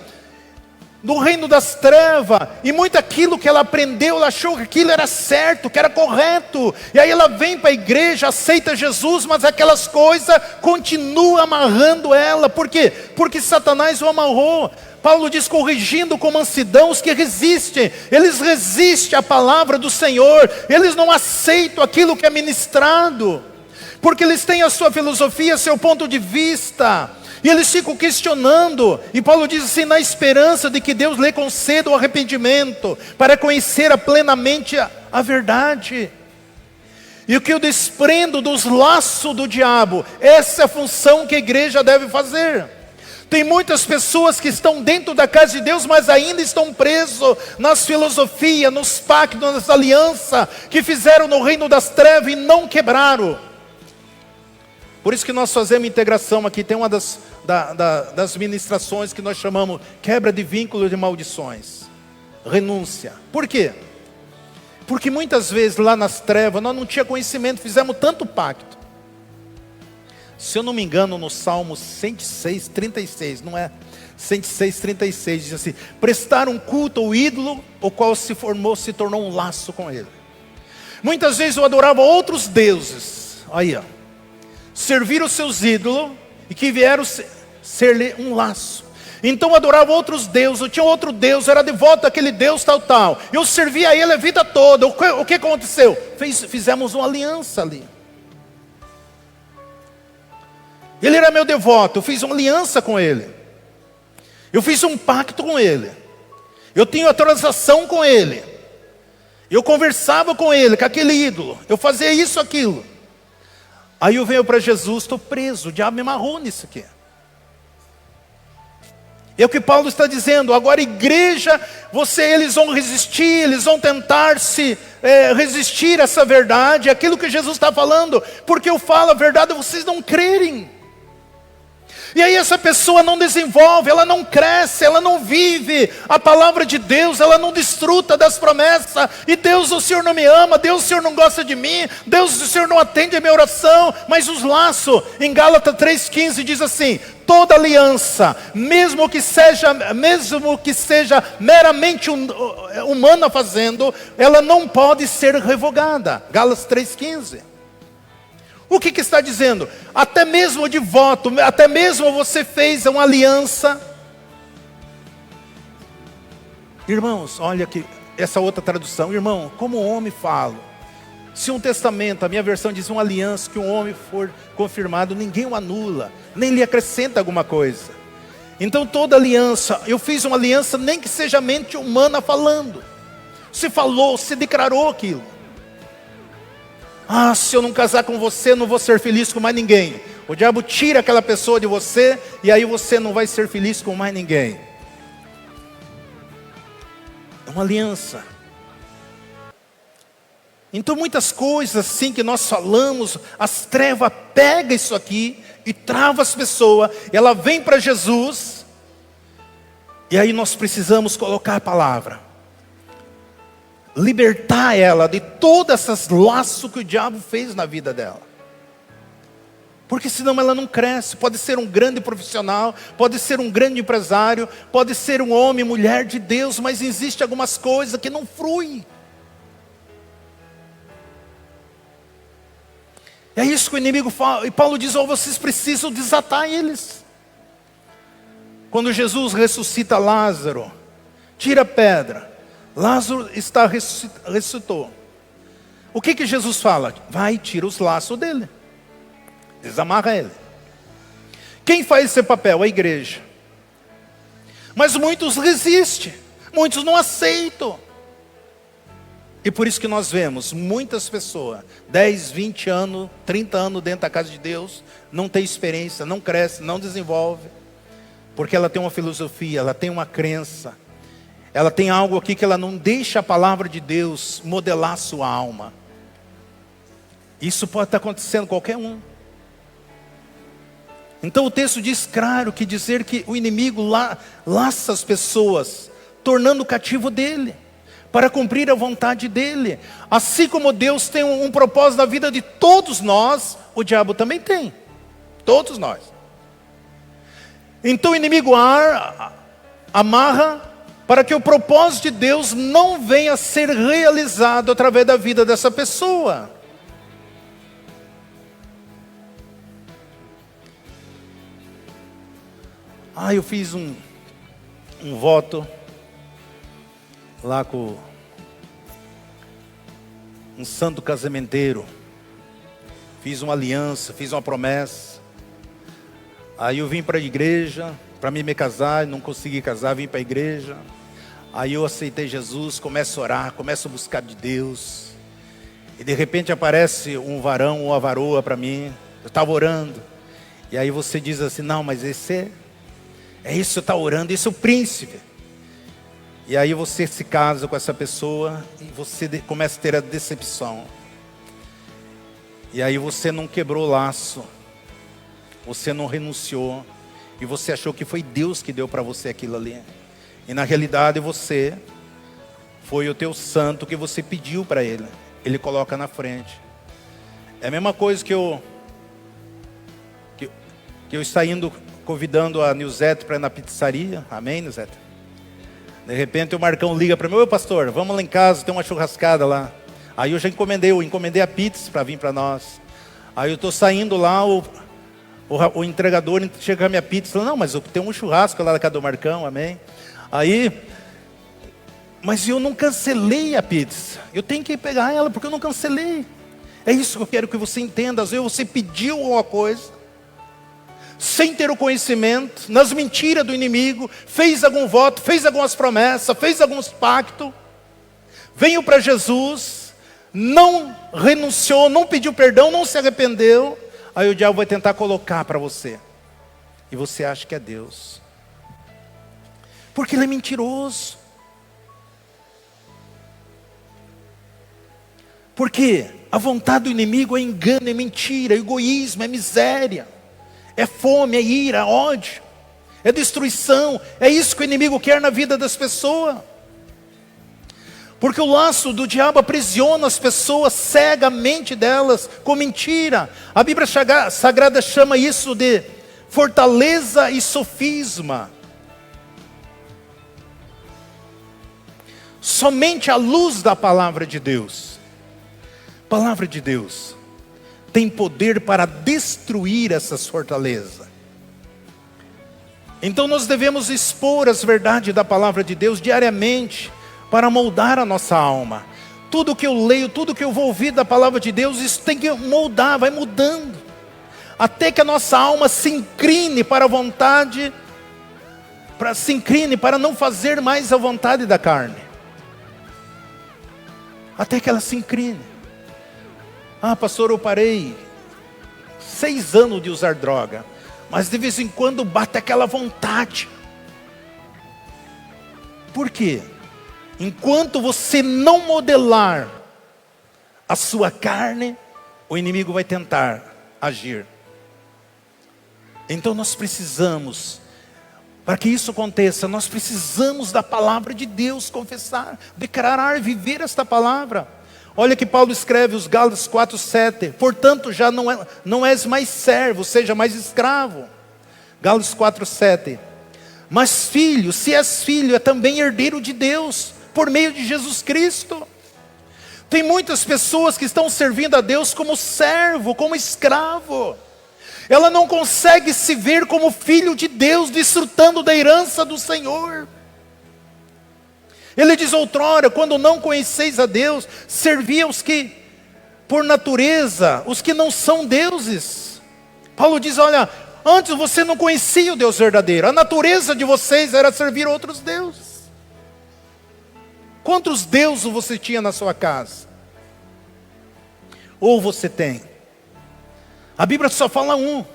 do reino das trevas, e muito aquilo que ela aprendeu, ela achou que aquilo era certo, que era correto, e aí ela vem para a igreja, aceita Jesus, mas aquelas coisas continuam amarrando ela. Por quê? Porque Satanás o amarrou. Paulo diz: corrigindo com mansidão os que resistem. Eles resistem à palavra do Senhor, eles não aceitam aquilo que é ministrado, porque eles têm a sua filosofia, seu ponto de vista, e eles ficam questionando. E Paulo diz assim: na esperança de que Deus lhe conceda o arrependimento, para conhecer plenamente a verdade. E o que eu desprendo dos laços do diabo, essa é a função que a igreja deve fazer. Tem muitas pessoas que estão dentro da casa de Deus, mas ainda estão presos nas filosofias, nos pactos, nas alianças que fizeram no reino das trevas e não quebraram. Por isso que nós fazemos integração aqui. Tem uma das ministrações que nós chamamos quebra de vínculos de maldições, renúncia. Por quê? Porque muitas vezes lá nas trevas nós não tínhamos conhecimento, fizemos tanto pacto. Se eu não me engano, no Salmo 106, 36, não é? 106, 36, diz assim: prestar um culto ao ídolo, o qual se tornou um laço com ele. Muitas vezes eu adorava outros deuses, aí ó, servir os seus ídolos, e que vieram ser-lhe um laço. Então eu adorava outros deuses, eu tinha outro Deus, eu era devoto àquele Deus tal, eu servia a ele a vida toda. O que aconteceu? Fizemos uma aliança ali. Ele era meu devoto, eu fiz uma aliança com ele, eu fiz um pacto com ele, eu tinha a transação com ele, eu conversava com ele, com aquele ídolo, eu fazia isso, aquilo. Aí eu venho para Jesus, estou preso, o diabo me amarrou nisso aqui. É o que Paulo está dizendo. Agora igreja, eles vão resistir, eles vão tentar resistir a essa verdade, aquilo que Jesus está falando, porque eu falo a verdade e vocês não crerem. E aí essa pessoa não desenvolve, ela não cresce, ela não vive a palavra de Deus, ela não desfruta das promessas. E Deus, o Senhor não me ama, Deus, o Senhor não gosta de mim, Deus, o Senhor não atende a minha oração. Mas os laços, em Gálatas 3,15 diz assim: toda aliança, mesmo que seja meramente humana fazendo, ela não pode ser revogada. Gálatas 3,15. O que está dizendo? Até mesmo de voto, até mesmo você fez uma aliança. Irmãos, olha aqui, essa outra tradução. Irmão, como o homem fala, se um testamento, a minha versão diz uma aliança, que um homem for confirmado, ninguém o anula, nem lhe acrescenta alguma coisa. Então toda aliança, eu fiz uma aliança nem que seja mente humana falando. Você falou, você declarou aquilo. Ah, se eu não casar com você, não vou ser feliz com mais ninguém. O diabo tira aquela pessoa de você, e aí você não vai ser feliz com mais ninguém. É uma aliança. Então muitas coisas assim que nós falamos, as trevas pegam isso aqui e trava as pessoas. Ela vem para Jesus, e aí nós precisamos colocar a palavra. Libertar ela de todos esses laços que o diabo fez na vida dela. Porque senão ela não cresce. Pode ser um grande profissional, pode ser um grande empresário, pode ser um homem, mulher de Deus, mas existe algumas coisas que não fluem. É isso que o inimigo fala, e Paulo diz: oh, vocês precisam desatar eles. Quando Jesus ressuscita Lázaro, tira a pedra, Lázaro ressuscitou. O que Jesus fala? Vai e tira os laços dele, desamarra ele. Quem faz esse papel? A igreja. Mas muitos resistem, muitos não aceitam. E por isso que nós vemos muitas pessoas, 10, 20 anos, 30 anos dentro da casa de Deus, não tem experiência, não cresce, não desenvolve. Porque ela tem uma filosofia, ela tem uma crença. Ela tem algo aqui que ela não deixa a palavra de Deus modelar a sua alma. Isso pode estar acontecendo com qualquer um. Então o texto diz claro que dizer que o inimigo laça as pessoas, tornando cativo dele, para cumprir a vontade dele. Assim como Deus tem um propósito na vida de todos nós, o diabo também tem. Todos nós. Então o inimigo amarra para que o propósito de Deus não venha a ser realizado através da vida dessa pessoa. Eu fiz um voto lá com um santo casamenteiro. Fiz uma aliança, fiz uma promessa. Aí eu vim para a igreja para me casar, não consegui casar, vim para a igreja. Aí eu aceitei Jesus, começo a orar, começo a buscar de Deus. E de repente aparece um varão, uma varoa para mim. Eu estava orando. E aí você diz assim: não, mas esse é isso que você está orando, esse é o príncipe. E aí você se casa com essa pessoa e você começa a ter a decepção. E aí você não quebrou o laço, você não renunciou, e você achou que foi Deus que deu para você aquilo ali. E na realidade foi o teu santo que você pediu para ele. Ele coloca na frente. É a mesma coisa que eu está indo convidando a Nilzete para ir na pizzaria. Amém, Nilzete? De repente o Marcão liga para mim: ô pastor, vamos lá em casa, tem uma churrascada lá. Aí eu já encomendei a pizza para vir para nós. Aí eu estou saindo lá, o entregador chega com a minha pizza e fala: não, mas eu tenho um churrasco lá na casa do Marcão, amém? Mas eu não cancelei a pizza. Eu tenho que pegar ela porque eu não cancelei. É isso que eu quero que você entenda. Às vezes você pediu alguma coisa, sem ter o conhecimento, nas mentiras do inimigo, fez algum voto, fez algumas promessas, fez alguns pactos, veio para Jesus, não renunciou, não pediu perdão, não se arrependeu. Aí o diabo vai tentar colocar para você, e você acha que é Deus, porque ele é mentiroso. Porque a vontade do inimigo é engano, é mentira, é egoísmo, é miséria, É fome, é ira, é ódio, é destruição. É isso que o inimigo quer na vida das pessoas. Porque o laço do diabo aprisiona as pessoas, cega a mente delas com mentira. A Bíblia Sagrada chama isso de fortaleza e sofisma. Somente a luz da palavra de Deus, tem poder para destruir essas fortalezas. Então nós devemos expor as verdades da palavra de Deus diariamente, para moldar a nossa alma. Tudo que eu leio, tudo que eu vou ouvir da palavra de Deus, isso tem que moldar, vai mudando. Até que a nossa alma se incline para a vontade, para não fazer mais a vontade da carne. Até que ela se incline. Ah, pastor, eu parei 6 anos de usar droga, mas de vez em quando bate aquela vontade. Por quê? Enquanto você não modelar a sua carne, o inimigo vai tentar agir. Então nós precisamos, para que isso aconteça, nós precisamos da palavra de Deus, confessar, declarar, viver esta palavra. Olha que Paulo escreve, os Gálatas 4:7. Portanto já não és mais servo, seja mais escravo. Gálatas 4:7. Mas filho, se és filho, é também herdeiro de Deus, por meio de Jesus Cristo. Tem muitas pessoas que estão servindo a Deus como servo, como escravo. Ela não consegue se ver como filho de Deus, desfrutando da herança do Senhor. Ele diz outrora, quando não conheceis a Deus, servi aos que, por natureza, os que não são deuses. Paulo diz, olha, antes você não conhecia o Deus verdadeiro. A natureza de vocês era servir outros deuses. Quantos deuses você tinha na sua casa? Ou você tem? A Bíblia só fala um: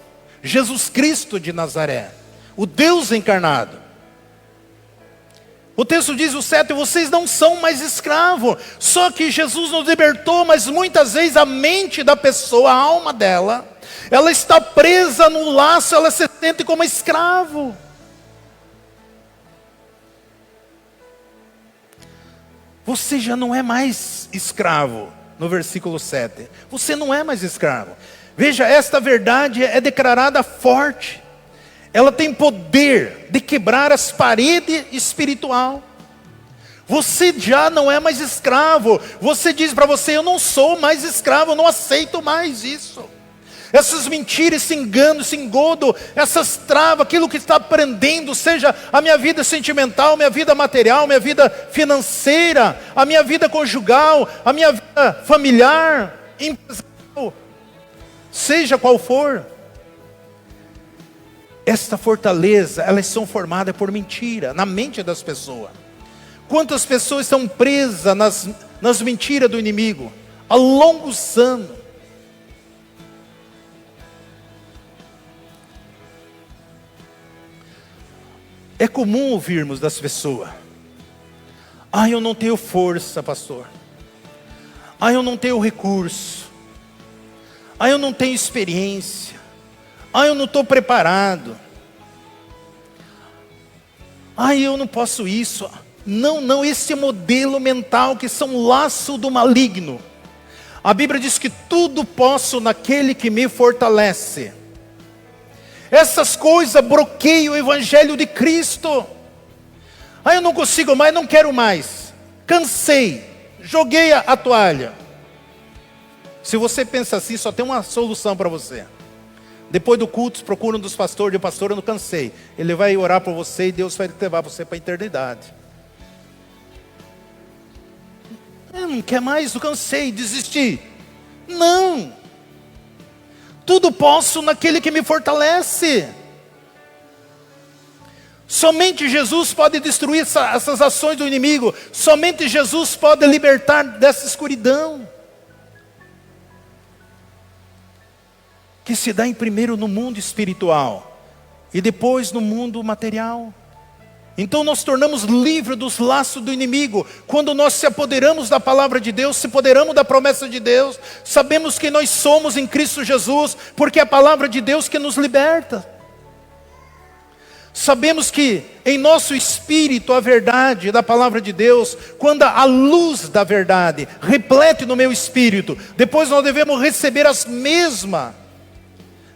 Jesus Cristo de Nazaré, o Deus encarnado. O texto diz o 7, vocês não são mais escravos. Só que Jesus nos libertou, mas muitas vezes a mente da pessoa, a alma dela, ela está presa no laço, ela se sente como escravo. Você já não é mais escravo, no versículo 7. Você não é mais escravo. Veja, esta verdade é declarada forte. Ela tem poder de quebrar as paredes espiritual. Você já não é mais escravo. Você diz para você, eu não sou mais escravo, eu não aceito mais isso. Essas mentiras, esse engano, esse engodo, essas travas, aquilo que está prendendo, seja a minha vida sentimental, minha vida material, minha vida financeira, a minha vida conjugal, a minha vida familiar, empresarial, seja qual for. Esta fortaleza, elas são formadas por mentira, na mente das pessoas. Quantas pessoas estão presas nas mentiras do inimigo, há longos anos. É comum ouvirmos das pessoas, ah, eu não tenho força, pastor. Ah, eu não tenho recurso. Ah, eu não tenho experiência. Ah, eu não estou preparado. Ah, eu não posso isso. Não, esse modelo mental que são laço do maligno. A Bíblia diz que tudo posso naquele que me fortalece. Essas coisas bloqueiam o evangelho de Cristo. Ah, eu não consigo mais, não quero mais. Cansei, joguei a toalha. Se você pensa assim, só tem uma solução para você. Depois do culto, procura um dos pastores, de pastor, eu não cansei. Ele vai orar por você e Deus vai levar você para a eternidade. Eu não quero mais, eu cansei, desisti. Não. Tudo posso naquele que me fortalece. Somente Jesus pode destruir essas ações do inimigo. Somente Jesus pode libertar dessa escuridão. Que se dá em primeiro no mundo espiritual. E depois no mundo material. Então nós tornamos livre dos laços do inimigo. Quando nós se apoderamos da palavra de Deus, se apoderamos da promessa de Deus, sabemos que nós somos em Cristo Jesus, porque é a palavra de Deus que nos liberta. Sabemos que em nosso espírito a verdade da palavra de Deus, quando a luz da verdade reflete no meu espírito, depois nós devemos receber as mesmas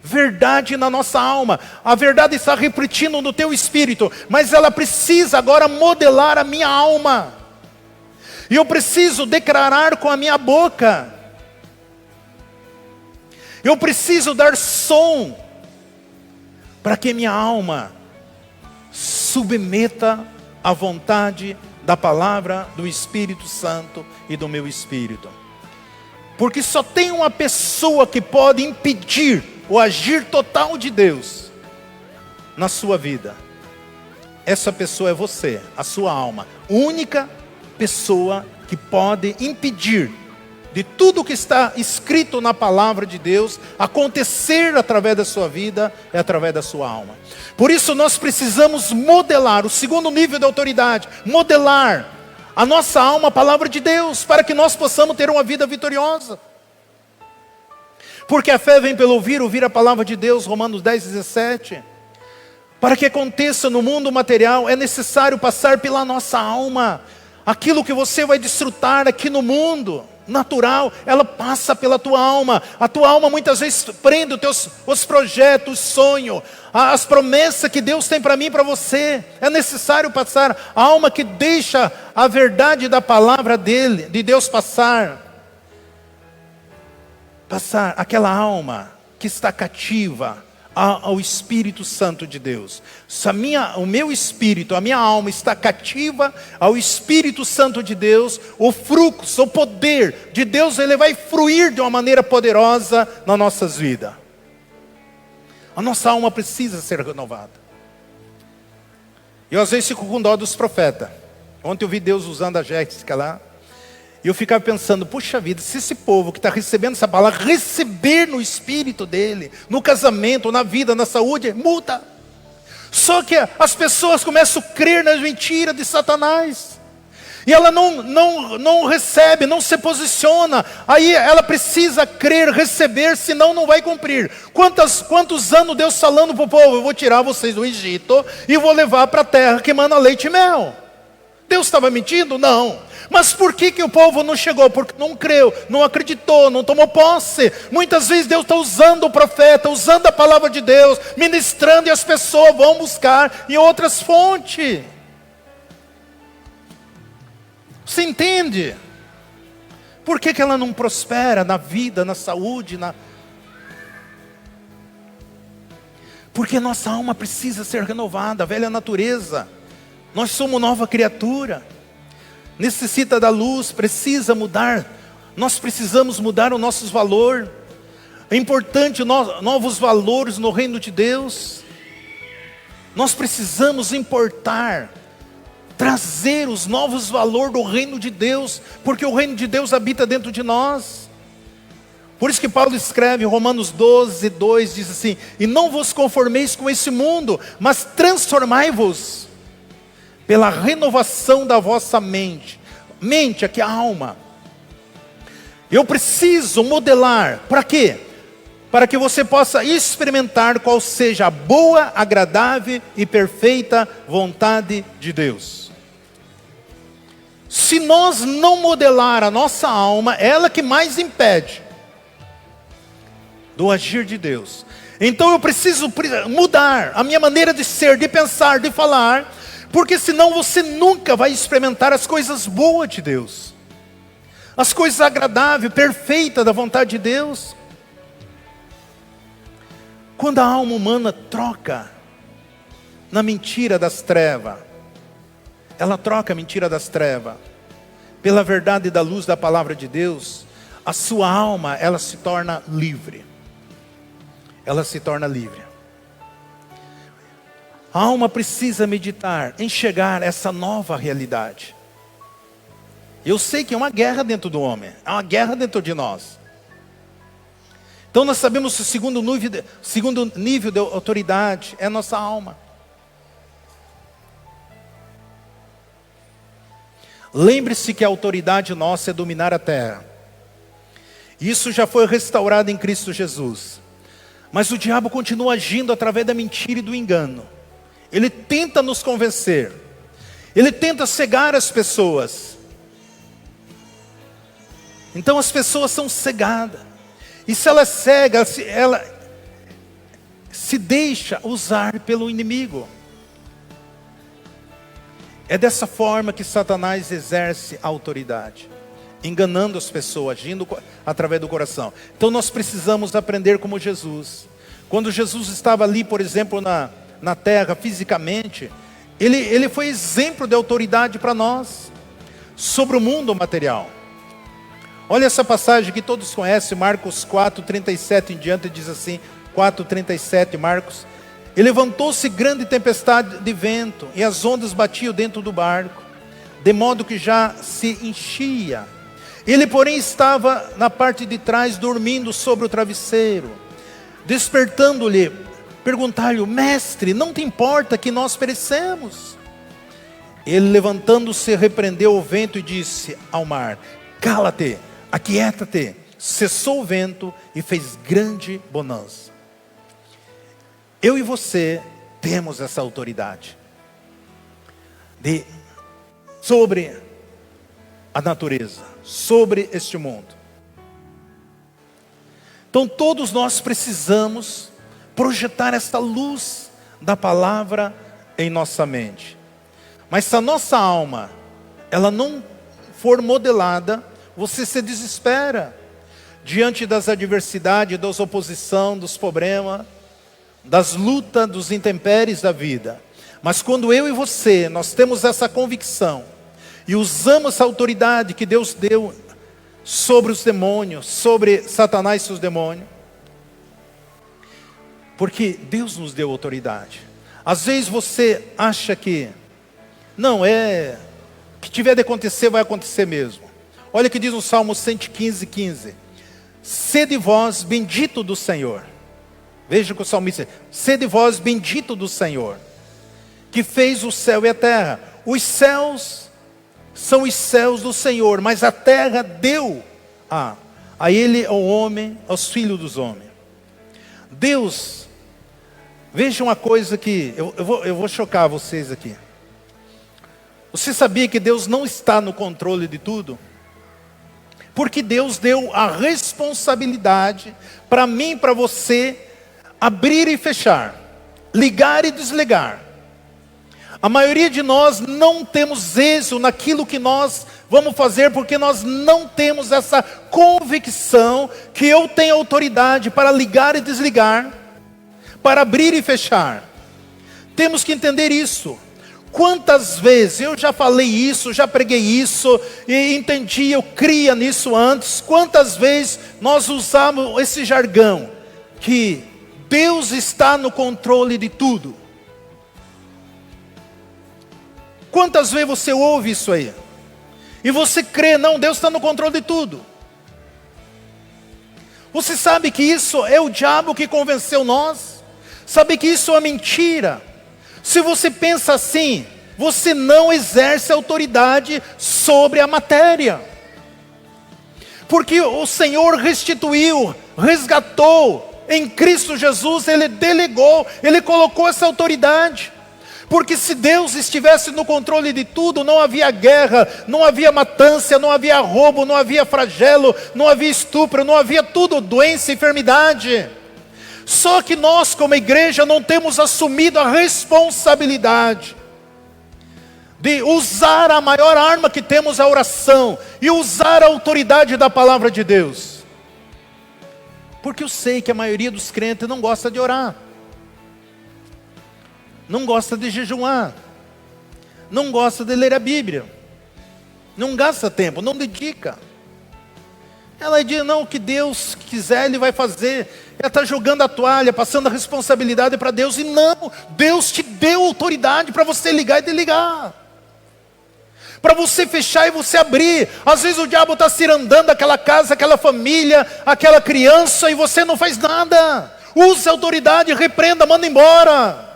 verdade na nossa alma. A verdade está refletindo no teu espírito, mas ela precisa agora modelar a minha alma. E eu preciso declarar com a minha boca. Eu preciso dar som para que minha alma submeta à vontade da palavra do Espírito Santo e do meu espírito. Porque só tem uma pessoa que pode impedir o agir total de Deus na sua vida. Essa pessoa é você, a sua alma. Única pessoa que pode impedir de tudo que está escrito na palavra de Deus acontecer através da sua vida, é através da sua alma. Por isso nós precisamos modelar, o segundo nível de autoridade, modelar a nossa alma, a palavra de Deus, para que nós possamos ter uma vida vitoriosa. Porque a fé vem pelo ouvir, ouvir a palavra de Deus, Romanos 10:17. Para que aconteça no mundo material, é necessário passar pela nossa alma. Aquilo que você vai desfrutar aqui no mundo natural, ela passa pela tua alma. A tua alma muitas vezes prende os projetos, os sonhos, as promessas que Deus tem para mim e para você. É necessário passar. A alma que deixa a verdade da palavra dele, de Deus passar aquela alma que está cativa ao Espírito Santo de Deus. Se o meu espírito, a minha alma está cativa ao Espírito Santo de Deus, o fluxo, o poder de Deus, ele vai fluir de uma maneira poderosa nas nossas vidas. A nossa alma precisa ser renovada. Eu às vezes fico com dó dos profetas. Ontem eu vi Deus usando a Jéssica lá. E eu ficava pensando, puxa vida, se esse povo que está recebendo essa palavra, receber no espírito dele, no casamento, na vida, na saúde, muda. Só que as pessoas começam a crer nas mentiras de Satanás. E ela não recebe, não se posiciona. Aí ela precisa crer, receber, senão não vai cumprir. Quantos anos Deus falando para o povo, eu vou tirar vocês do Egito e vou levar para a terra que mana leite e mel. Deus estava mentindo? Não. Mas por que o povo não chegou? Porque não creu, não acreditou, não tomou posse. Muitas vezes Deus está usando o profeta, usando a palavra de Deus, ministrando, e as pessoas vão buscar em outras fontes. Você entende? Por que ela não prospera na vida, na saúde, Porque nossa alma precisa ser renovada, a velha natureza. Nós somos nova criatura. Necessita da luz, precisa mudar. Nós precisamos mudar os nossos valores. É importante novos valores no reino de Deus. Nós precisamos importar, trazer os novos valores do reino de Deus, porque o reino de Deus habita dentro de nós. Por isso que Paulo escreve em Romanos 12:2, diz assim: e não vos conformeis com esse mundo, mas transformai-vos pela renovação da vossa mente. Mente, aqui a alma. Eu preciso modelar, para quê? Para que você possa experimentar qual seja a boa, agradável e perfeita vontade de Deus. Se nós não modelar a nossa alma, ela que mais impede do agir de Deus. Então eu preciso mudar a minha maneira de ser, de pensar, de falar, porque senão você nunca vai experimentar as coisas boas de Deus, as coisas agradáveis, perfeitas da vontade de Deus. Quando a alma humana troca na mentira das trevas, ela troca a mentira das trevas pela verdade da luz da palavra de Deus, a sua alma, ela se torna livre. Ela se torna livre. A alma precisa meditar em chegar a essa nova realidade. Eu sei que é uma guerra dentro do homem, é uma guerra dentro de nós. Então nós sabemos que o segundo nível de autoridade é a nossa alma. Lembre-se que a autoridade nossa é dominar a terra. Isso já foi restaurado em Cristo Jesus. Mas o diabo continua agindo através da mentira e do engano. Ele tenta nos convencer. Ele tenta cegar as pessoas. Então as pessoas são cegadas. E se ela é cega, ela se deixa usar pelo inimigo. É dessa forma que Satanás exerce a autoridade, enganando as pessoas, agindo através do coração. Então nós precisamos aprender como Jesus. Quando Jesus estava ali, por exemplo, na terra, fisicamente, ele foi exemplo de autoridade para nós, sobre o mundo material. Olha essa passagem que todos conhecem, Marcos 4:37 em diante, diz assim, 4:37, Marcos. E levantou-se grande tempestade de vento, e as ondas batiam dentro do barco, de modo que já se enchia. Ele, porém, estava na parte de trás, dormindo sobre o travesseiro. Despertando-lhe, perguntar-lhe: mestre, não te importa que nós perecemos? Ele, levantando-se, repreendeu o vento e disse ao mar: cala-te, aquieta-te. Cessou o vento e fez grande bonança. Eu e você temos essa autoridade sobre a natureza, sobre este mundo. Então todos nós precisamos projetar esta luz da palavra em nossa mente. Mas se a nossa alma, ela não for modelada, você se desespera diante das adversidades, das oposições, dos problemas, das lutas, dos intempéries da vida. Mas quando eu e você, nós temos essa convicção e usamos essa autoridade que Deus deu sobre os demônios, sobre Satanás e seus demônios, porque Deus nos deu autoridade. Às vezes você acha que não, o que tiver de acontecer vai acontecer mesmo. Olha o que diz no Salmo 115:15. Sede vós bendito do Senhor. Veja o que o salmista diz: sede vós bendito do Senhor, que fez o céu e a terra. Os céus são os céus do Senhor, mas a terra deu a ele, ao homem, aos filhos dos homens. Deus, veja uma coisa que eu vou chocar vocês aqui. Você sabia que Deus não está no controle de tudo? Porque Deus deu a responsabilidade para mim e para você abrir e fechar, ligar e desligar. A maioria de nós não temos êxito naquilo que nós vamos fazer, porque nós não temos essa convicção que eu tenho autoridade para ligar e desligar, para abrir e fechar. Temos que entender isso. Quantas vezes eu já falei isso, já preguei isso, e entendi, eu cria nisso antes. Quantas vezes nós usamos esse jargão, que Deus está no controle de tudo. Quantas vezes você ouve isso aí? E você crê, não, Deus está no controle de tudo. Você sabe que isso é o diabo que convenceu nós? Sabe que isso é mentira? Se você pensa assim, você não exerce autoridade sobre a matéria. Porque o Senhor restituiu, resgatou, em Cristo Jesus, Ele delegou, Ele colocou essa autoridade. Porque se Deus estivesse no controle de tudo, não havia guerra, não havia matança, não havia roubo, não havia flagelo, não havia estupro, não havia tudo, doença, enfermidade. Só que nós, como igreja, não temos assumido a responsabilidade de usar a maior arma que temos, a oração, e usar a autoridade da palavra de Deus. Porque eu sei que a maioria dos crentes não gosta de orar, não gosta de jejuar, não gosta de ler a Bíblia, não gasta tempo, não dedica. Ela diz, não, o que Deus quiser Ele vai fazer. Ela está jogando a toalha, passando a responsabilidade para Deus. E não, Deus te deu autoridade para você ligar e desligar, para você fechar e você abrir. Às vezes o diabo está cirandando aquela casa, aquela família, aquela criança, e você não faz nada. Use a autoridade, repreenda, manda embora.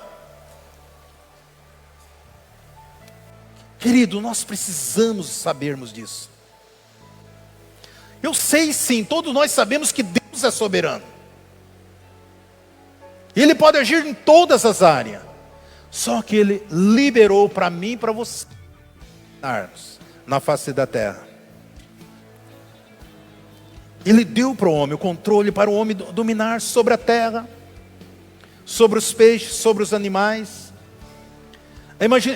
Querido, nós precisamos sabermos disso. Eu sei sim, todos nós sabemos que Deus é soberano. Ele pode agir em todas as áreas. Só que Ele liberou para mim e para você na face da terra. Ele deu para o homem o controle para o homem dominar sobre a terra, sobre os peixes, sobre os animais.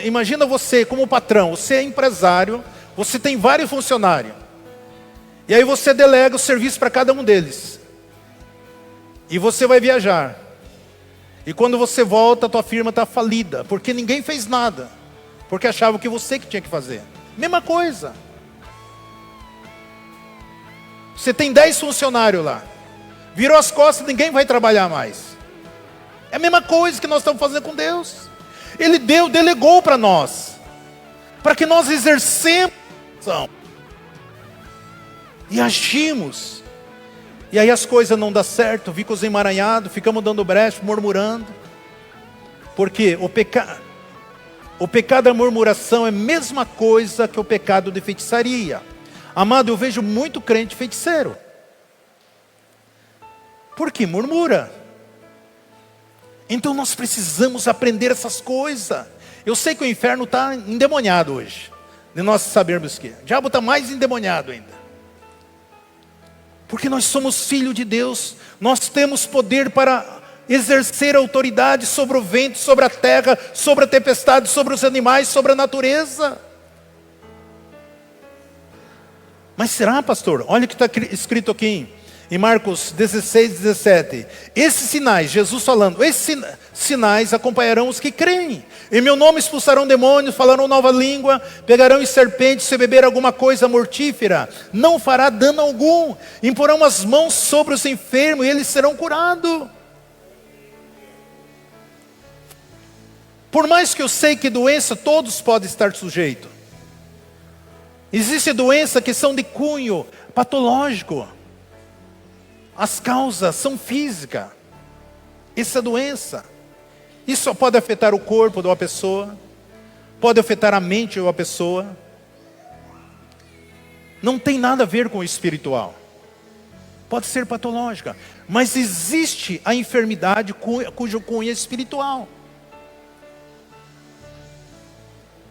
Imagina você como patrão, você é empresário, você tem vários funcionários. E aí você delega o serviço para cada um deles. E você vai viajar. E quando você volta, a tua firma está falida, porque ninguém fez nada. Porque achava que você que tinha que fazer. Mesma coisa. Você tem 10 funcionários lá. Virou as costas, ninguém vai trabalhar mais. É a mesma coisa que nós estamos fazendo com Deus. Ele delegou para nós. Para que nós exercemos e agimos. E aí as coisas não dão certo, ficamos emaranhados, ficamos dando brecha, murmurando. Porque o pecado da murmuração é a mesma coisa que o pecado de feitiçaria. Amado, eu vejo muito crente feiticeiro. Por que murmura? Então nós precisamos aprender essas coisas. Eu sei que o inferno está endemoniado hoje, de nós sabermos que o diabo está mais endemoniado ainda. Porque nós somos filhos de Deus, nós temos poder para exercer autoridade sobre o vento, sobre a terra, sobre a tempestade, sobre os animais, sobre a natureza. Mas será, pastor? Olha o que está escrito aqui em Marcos 16, 17. Esses sinais, Jesus falando, esses sinais acompanharão os que creem. Em meu nome expulsarão demônios, falarão nova língua, pegarão em serpentes, se beber alguma coisa mortífera, não fará dano algum. Imporão as mãos sobre os enfermos e eles serão curados. Por mais que eu sei que doença todos podem estar sujeitos. Existe doença que são de cunho patológico. As causas são físicas. Essa doença. Isso só pode afetar o corpo de uma pessoa. Pode afetar a mente de uma pessoa. Não tem nada a ver com o espiritual. Pode ser patológica. Mas existe a enfermidade cujo cunho é espiritual.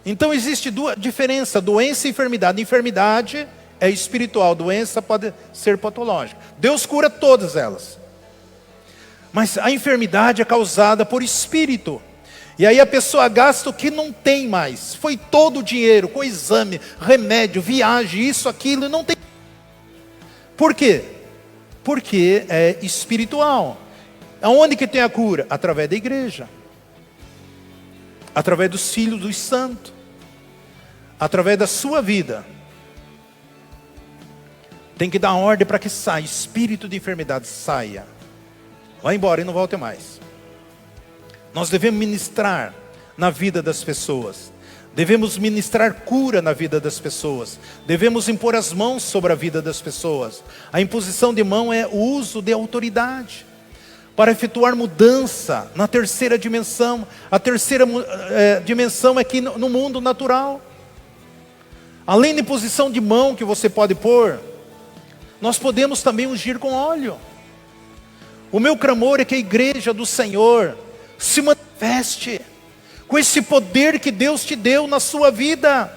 Então existe duas diferenças, doença e enfermidade. Enfermidade é espiritual, doença pode ser patológica. Deus cura todas elas. Mas a enfermidade é causada por espírito. E aí a pessoa gasta o que não tem mais. Foi todo o dinheiro, com exame, remédio, viagem, isso, aquilo, não tem. Por quê? Porque é espiritual. Aonde que tem a cura? Através da igreja. Através dos filhos dos santos, através da sua vida. Tem que dar ordem para que saia, espírito de enfermidade saia. Vai embora e não volte mais. Nós devemos ministrar na vida das pessoas. Devemos ministrar cura na vida das pessoas. Devemos impor as mãos sobre a vida das pessoas. A imposição de mão é o uso de autoridade para efetuar mudança na terceira dimensão. A terceira dimensão é aqui no mundo natural. Além da imposição de mão que você pode pôr, nós podemos também ungir com óleo. O meu clamor é que a igreja do Senhor se manifeste com esse poder que Deus te deu na sua vida.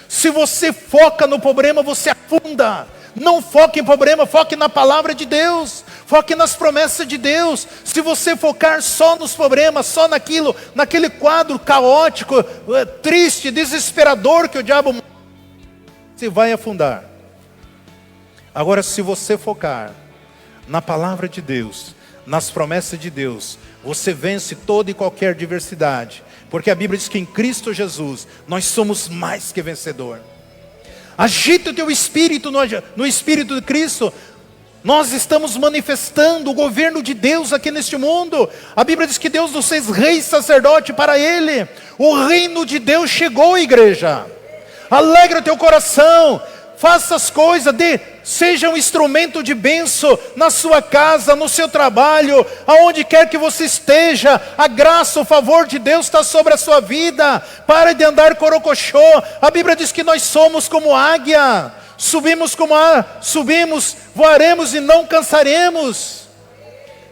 Se você foca no problema, você afunda. Não foque em problema, foque na palavra de Deus. Foque nas promessas de Deus. Se você focar só nos problemas, só naquele quadro caótico, triste, desesperador que o diabo, você vai afundar. Agora, se você focar na palavra de Deus, nas promessas de Deus, você vence toda e qualquer adversidade. Porque a Bíblia diz que em Cristo Jesus, nós somos mais que vencedor. Agita o teu espírito no Espírito de Cristo. Nós estamos manifestando o governo de Deus aqui neste mundo. A Bíblia diz que Deus nos fez rei e sacerdote para Ele. O reino de Deus chegou, igreja. Alegra o teu coração. Faça as coisas, Seja um instrumento de bênção na sua casa, no seu trabalho, aonde quer que você esteja. A graça, o favor de Deus está sobre a sua vida. Pare de andar corocochô. A Bíblia diz que nós somos como águia. Subimos, voaremos e não cansaremos.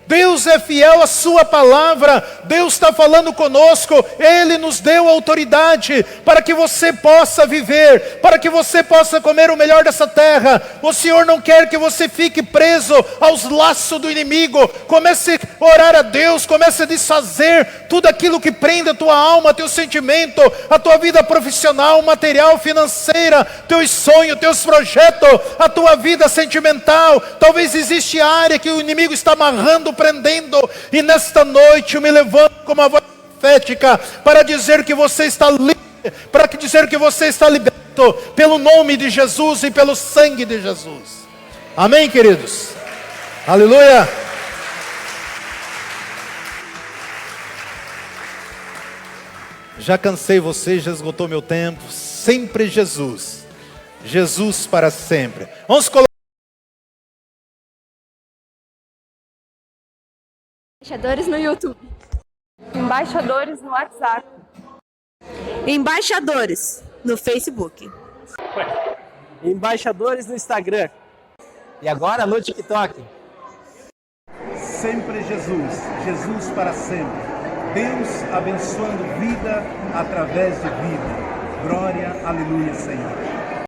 Deus é fiel à sua palavra. Deus está falando conosco. Ele nos deu autoridade para que você possa viver, para que você possa comer o melhor dessa terra. O Senhor não quer que você fique preso aos laços do inimigo. Comece a orar a Deus, comece a desfazer tudo aquilo que prende a tua alma, teu sentimento, a tua vida profissional, material, financeira, teus sonhos, teus projetos, a tua vida sentimental. Talvez existe área que o inimigo está amarrando, prendendo, e nesta noite eu me levanto com uma voz profética para dizer que você está livre, para dizer que você está liberto pelo nome de Jesus e pelo sangue de Jesus. Amém, queridos? Aleluia! Já cansei você, já esgotou meu tempo. Sempre Jesus. Jesus para sempre. Vamos colocar Embaixadores no YouTube. Embaixadores no WhatsApp. Embaixadores no Facebook. Embaixadores no Instagram. E agora no TikTok. sempre Jesus, Jesus para sempre. Deus abençoando vida através de vida. Glória, aleluia, Senhor.